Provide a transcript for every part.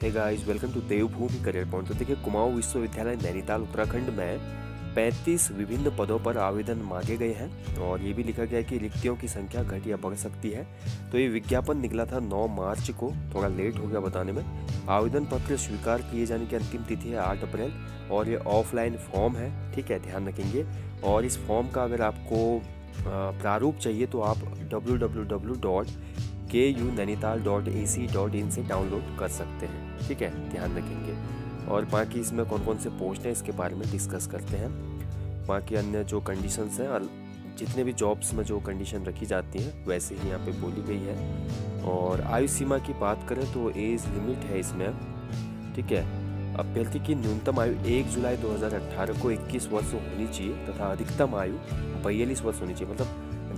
Hey guys, welcome to Devbhoomi career point. तो देखिए, कुमाऊं विश्वविद्यालय नैनीताल उत्तराखंड में 35 विभिन्न पदों पर आवेदन मांगे गए हैं और ये भी लिखा गया है कि रिक्तियों की संख्या घट या बढ़ सकती है। तो ये विज्ञापन निकला था 9 मार्च को, थोड़ा लेट हो गया बताने में। आवेदन पत्र स्वीकार किए जाने की अंतिम तिथि है 8 अप्रैल और ये ऑफलाइन फॉर्म है, ठीक है, ध्यान रखेंगे। और इस फॉर्म का अगर आपको प्रारूप चाहिए तो आप www.kunainital.ac.in से डाउनलोड कर सकते हैं, ठीक है, ध्यान रखेंगे। और बाकी इसमें कौन कौन से पोस्ट हैं इसके बारे में डिस्कस करते हैं। बाकी अन्य जो कंडीशंस हैं, जितने भी जॉब्स में जो कंडीशन रखी जाती हैं वैसे ही यहाँ पे बोली गई है। और आयु सीमा की बात करें तो एज लिमिट है इसमें, ठीक है। अभ्यर्थी की न्यूनतम आयु 1 जुलाई 2018 को 21 वर्ष होनी चाहिए तथा अधिकतम आयु 42 वर्ष होनी चाहिए। मतलब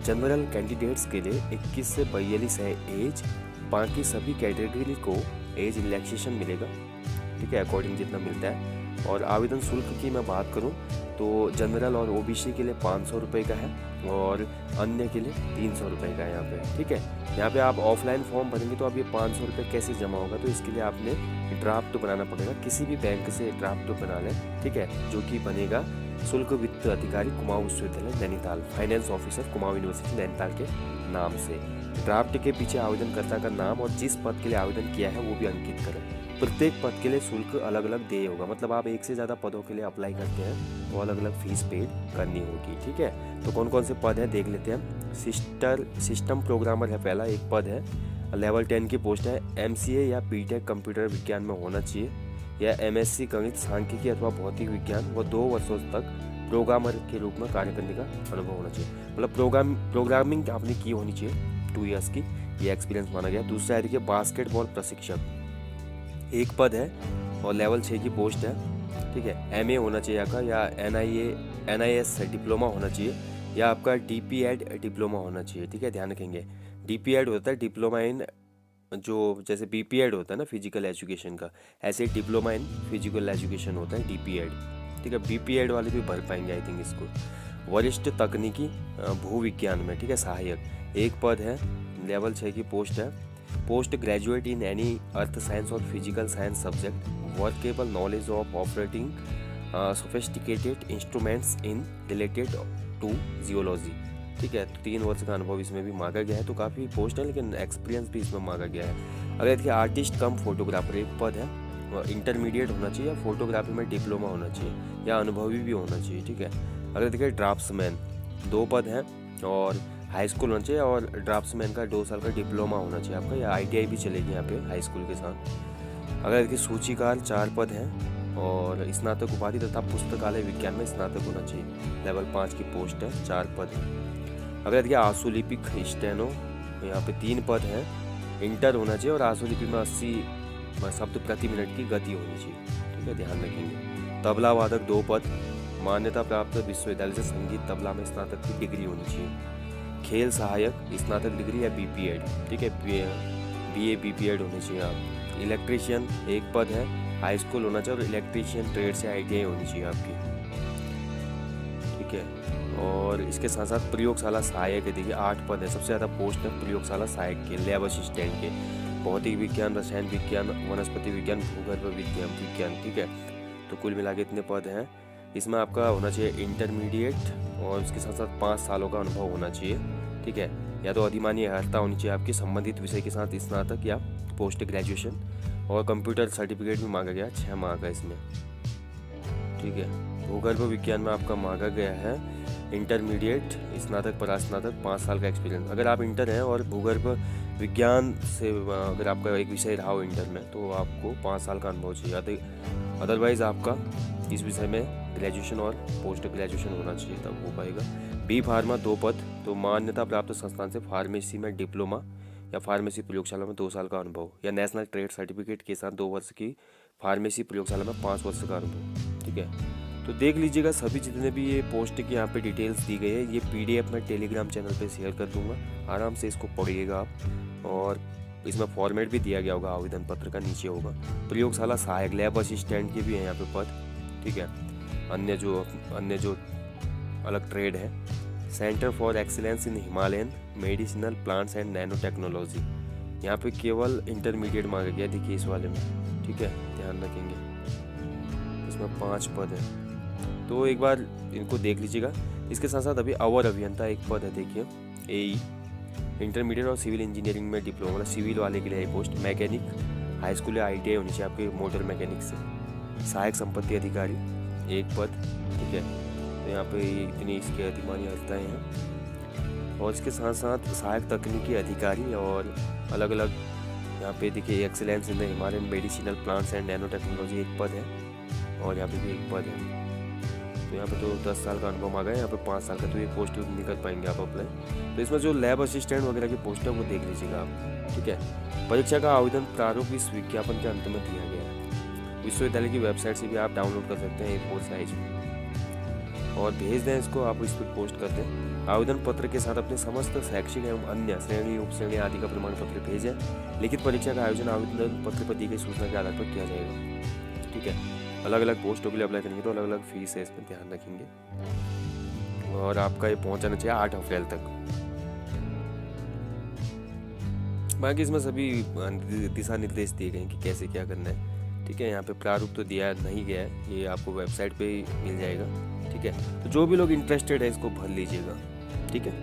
जनरल कैंडिडेट्स के लिए 21 से 42 है एज, बाकी सभी कैटेगरी को एज रिलैक्सेशन मिलेगा, ठीक है, अकॉर्डिंग जितना मिलता है। और आवेदन शुल्क की मैं बात करूं तो जनरल और ओबीसी के लिए 500 रुपये का है और अन्य के लिए 300 रुपये का है यहाँ पे, ठीक है। यहाँ पे आप ऑफलाइन फॉर्म भरेंगे तो अब ये 500 रुपये कैसे जमा होगा, तो इसके लिए आपने ड्राफ्ट बनाना पड़ेगा, किसी भी बैंक से ड्राफ्ट बना लें, ठीक है, जो कि बनेगा शुल्क वित्त अधिकारी कुमाऊं विश्वविद्यालय Nainital, finance officer Kumaon university Nainital के नाम से। ड्राफ्ट के पीछे आवेदनकर्ता का नाम और जिस पद के लिए आवेदन किया है वो भी अंकित करें। प्रत्येक पद के लिए शुल्क अलग अलग देय होगा, मतलब आप एक से ज़्यादा पदों के लिए अप्लाई करते हैं तो अलग अलग फीस पेड करनी होगी, ठीक है। तो कौन कौन से पद हैं देख लेते हैं। सिस्टम प्रोग्रामर है पहला, एक पद है। लेवल 10 की पोस्ट है। MCA या BTech कंप्यूटर विज्ञान में होना चाहिए या MSc गणित सांख्यिकी अथवा भौतिक विज्ञान व 2 वर्षों तक प्रोग्रामर के रूप में कार्य करने का अनुभव होना चाहिए। मतलब प्रोग्रामिंग आपने की होनी चाहिए 2 इयर्स की, ये एक्सपीरियंस माना गया। दूसरा है देखिए बास्केटबॉल प्रशिक्षक, एक पद है और लेवल 6 की पोस्ट है, ठीक है। MA होना चाहिए आपका या NIS डिप्लोमा होना चाहिए या आपका DPEd डिप्लोमा होना चाहिए, ठीक है, ध्यान रखेंगे। DPEd होता है डिप्लोमा इन, जो जैसे BPEd होता है ना फिजिकल एजुकेशन का, ऐसे डिप्लोमा इन फिजिकल एजुकेशन होता है DPEd, ठीक है। BPEd वाले भी भर पाएंगे आई थिंक इसको। वरिष्ठ तकनीकी भूविज्ञान में, ठीक है, सहायक, एक पद है, लेवल 6 की पोस्ट है। Post graduate in any earth science और physical science subject, workable knowledge of operating sophisticated instruments in related to geology, ठीक है। तो 3 वर्ष का अनुभव इसमें भी मांगा गया है। तो काफ़ी पोस्ट है लेकिन एक्सपीरियंस भी इसमें मांगा गया है। अगर देखिए आर्टिस्ट कम फोटोग्राफर, एक पद है, इंटरमीडिएट होना चाहिए या फोटोग्राफी में डिप्लोमा होना चाहिए या अनुभवी भी होना चाहिए, ठीक है। अगर देखिए ड्राफ्ट्समैन, 2 पद हैं और हाई स्कूल होना चाहिए और ड्राफ्ट्समैन का 2 साल का डिप्लोमा होना चाहिए आपका या ITI भी चलेगी यहाँ पे हाई स्कूल के साथ। अगर देखिए सूचीकार, 4 पद हैं और स्नातक उपाधि तथा पुस्तकालय विज्ञान में स्नातक होना चाहिए, लेवल 5 की पोस्ट है, 4 पद हैं। अगर देखिए आशुलिपिक स्टेनो, यहाँ पे 3 पद हैं, इंटर होना चाहिए और आशुलिपि में 80 शब्द प्रति मिनट की गति होनी चाहिए, ठीक है, ध्यान रखेंगे। तबला वादक 2 पद, मान्यता प्राप्त विश्वविद्यालय से संगीत तबला में स्नातक की डिग्री होनी चाहिए। खेल सहायक स्नातक डिग्री या BPEd, ठीक है, BA BPEd होनी चाहिए आप। इलेक्ट्रीशियन, एक पद है, हाई स्कूल होना चाहिए और इलेक्ट्रीशियन ट्रेड से ITI होनी चाहिए आपकी, ठीक है। और इसके साथ साथ प्रयोगशाला सहायक है, देखिए 8 पद है, सबसे ज़्यादा पोस्ट है प्रयोगशाला सहायक के, लैब असिस्टेंट के, भौतिक विज्ञान, रसायन विज्ञान, वनस्पति विज्ञान, भूगर्भ विज्ञान, ठीक है। तो कुल मिला के इतने पद हैं। इसमें आपका होना चाहिए इंटरमीडिएट और उसके साथ साथ 5 सालों का अनुभव होना चाहिए, ठीक है। या तो अधिमानी अर्हता होनी चाहिए आपकी संबंधित विषय के साथ स्नातक या पोस्ट ग्रेजुएशन, और कंप्यूटर सर्टिफिकेट भी मांगा गया 6 माह का इसमें, ठीक है। भूगर्भ विज्ञान में आपका मांगा गया है इंटरमीडिएट, स्नातक, परास्नातक, 5 साल का एक्सपीरियंस। अगर आप इंटर हैं और भूगर्भ विज्ञान से अगर आपका एक विषय रहा हो इंटर में तो आपको 5 साल का अनुभव चाहिए, अदरवाइज आपका इस विषय में ग्रेजुएशन और पोस्ट ग्रेजुएशन होना चाहिए, तब हो पाएगा। B फार्मा 2 पद, तो मान्यता प्राप्त संस्थान से फार्मेसी में डिप्लोमा या फार्मेसी प्रयोगशाला में 2 साल का अनुभव या नेशनल ट्रेड सर्टिफिकेट के साथ 2 वर्ष की फार्मेसी प्रयोगशाला में 5 वर्ष का अनुभव, ठीक है। तो देख लीजिएगा सभी जितने भी ये पोस्ट की यहाँ पे डिटेल्स दी गई है, ये PDF मैं टेलीग्राम चैनल पे शेयर कर दूंगा, आराम से इसको पढ़िएगा आप। और इसमें फॉर्मेट भी दिया गया होगा आवेदन पत्र का, नीचे होगा। प्रयोगशाला सहायक, लैब असिस्टेंट के भी हैं यहाँ पे पद, ठीक है। अन्य जो अलग ट्रेड है, centre for excellence in Himalayan medicinal plants and nano technology, यहाँ पे केवल इंटरमीडिएट मांगा गया, देखिए इस वाले में ठीक है, ध्यान रखेंगे। इसमें 5 पद हैं, तो एक बार इनको देख लीजिएगा। इसके साथ साथ अभी अवर अभियंता एक पद है, देखिए AE, इंटरमीडिएट और सिविल इंजीनियरिंग में डिप्लोमा, मतलब सिविल वाले के लिए पोस्ट। मैकेनिक, हाई स्कूल या ITI होनी चाहिए आपके मोटर मैकेनिक से। सहायक संपत्ति अधिकारी एक पद, ठीक है, तो यहाँ पे इतनी इसकी अधिमानी अर्हताएँ हैं। और इसके साथ साथ सहायक तकनीकी अधिकारी और अलग अलग यहाँ पे देखिए excellence in the Himalayan medicinal plants and nano technology एक पद है, और यहाँ पे भी एक पद है। तो यहाँ पे तो 10 साल का अनुभव आ गया, यहाँ पे 5 साल का, तो ये पोस्ट नहीं कर पाएंगे आप अप्लाई। तो इसमें जो लैब असिस्टेंट वगैरह की पोस्ट है वो देख लीजिएगा आप, ठीक है। परीक्षा का आवेदन प्रारूप इस विज्ञापन के अंत में दिया गया है। विश्वविद्यालय की वेबसाइट से भी आप डाउनलोड कर सकते हैं A4 साइज में, और भेज दें इसको, आप इस पर पोस्ट कर दें। आवेदन पत्र के साथ अपने समस्त शैक्षिक एवं अन्य श्रेणी, उप श्रेणी आदि का प्रमाण पत्र भेजें। लिखित परीक्षा का आयोजन आवेदन पत्र पर दी गई सूचना के आधार पर किया जाएगा, ठीक है। अलग अलग पोस्टों के लिए अप्लाई करेंगे तो अलग अलग फीस है, इसमें ध्यान रखेंगे। और आपका ये पहुंचाना चाहिए 8 अप्रैल तक। बाकी इसमें सभी दिशा निर्देश दिए गए हैं कि कैसे क्या करना है, ठीक है। यहाँ पे प्रारूप तो दिया नहीं गया है, ये आपको वेबसाइट पे ही मिल जाएगा, ठीक है। तो जो भी लोग इंटरेस्टेड है इसको भर लीजिएगा, ठीक है।